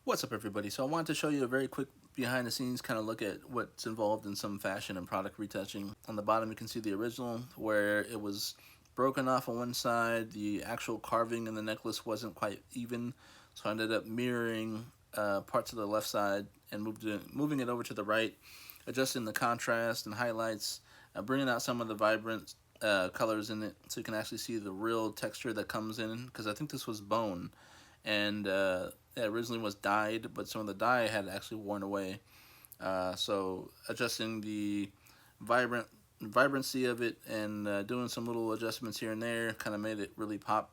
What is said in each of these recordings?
What's up, everybody? So I wanted to show you a very quick behind the scenes kind of look at what's involved in some fashion and product retouching. On the bottom you can see the original where it was broken off on one side. The actual carving in the necklace wasn't quite even, so I ended up mirroring parts of the left side and moving it over to the right, adjusting the contrast and highlights, bringing out some of the vibrant colors in it so you can actually see the real texture that comes in, because I think this was bone, and it originally was dyed, but some of the dye had actually worn away. So adjusting the vibrancy of it and doing some little adjustments here and there kind of made it really pop,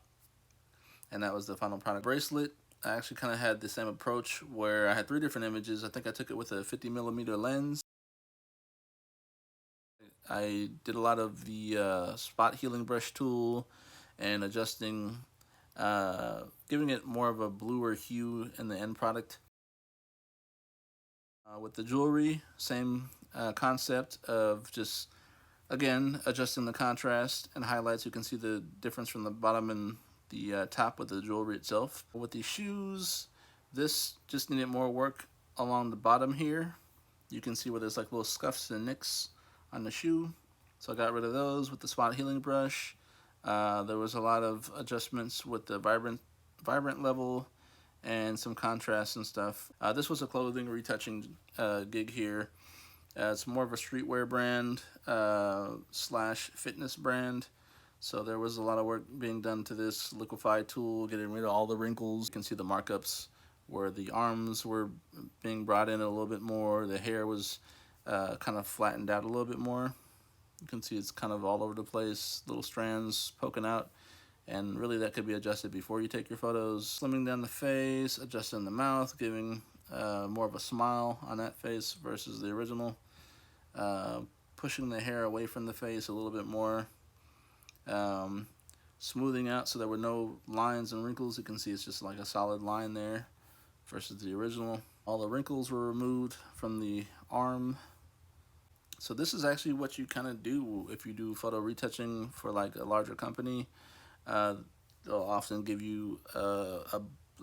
and that was the final product. Bracelet, I actually kind of had the same approach where I had three different images. I think I took it with a 50mm lens. I did a lot of the spot healing brush tool and adjusting, giving it more of a bluer hue in the end product. With the jewelry, same concept of just, again, adjusting the contrast and highlights. You can see the difference from the bottom and the top with the jewelry itself. With the shoes, this just needed more work along the bottom here. You can see where there's like little scuffs and nicks on the shoe. So I got rid of those with the spot healing brush. There was a lot of adjustments with the vibrant level and some contrast and stuff. This was a clothing retouching gig here. It's more of a streetwear brand slash fitness brand. So there was a lot of work being done to this liquefy tool, getting rid of all the wrinkles. You can see the markups where the arms were being brought in a little bit more. The hair was kind of flattened out a little bit more. You can see it's kind of all over the place, little strands poking out. And really that could be adjusted before you take your photos. Slimming down the face, adjusting the mouth, giving more of a smile on that face versus the original. Pushing the hair away from the face a little bit more. Smoothing out so there were no lines and wrinkles. You can see it's just like a solid line there versus the original. All the wrinkles were removed from the arm. So this is actually what you kind of do if you do photo retouching for like a larger company. They'll often give you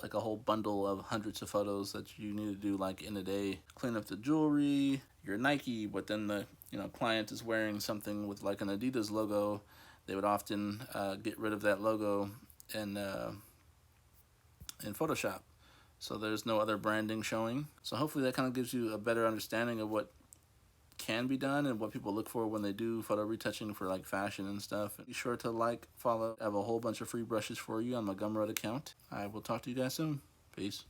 like a whole bundle of hundreds of photos that you need to do like in a day. Clean up the jewelry, your Nike, but then the client is wearing something with like an Adidas logo. They would often get rid of that logo in Photoshop, so there's no other branding showing. So hopefully that kind of gives you a better understanding of what can be done and what people look for when they do photo retouching for like fashion and stuff. Be sure to like, follow. I have a whole bunch of free brushes for you on my Gumroad account. I will talk to you guys soon. Peace.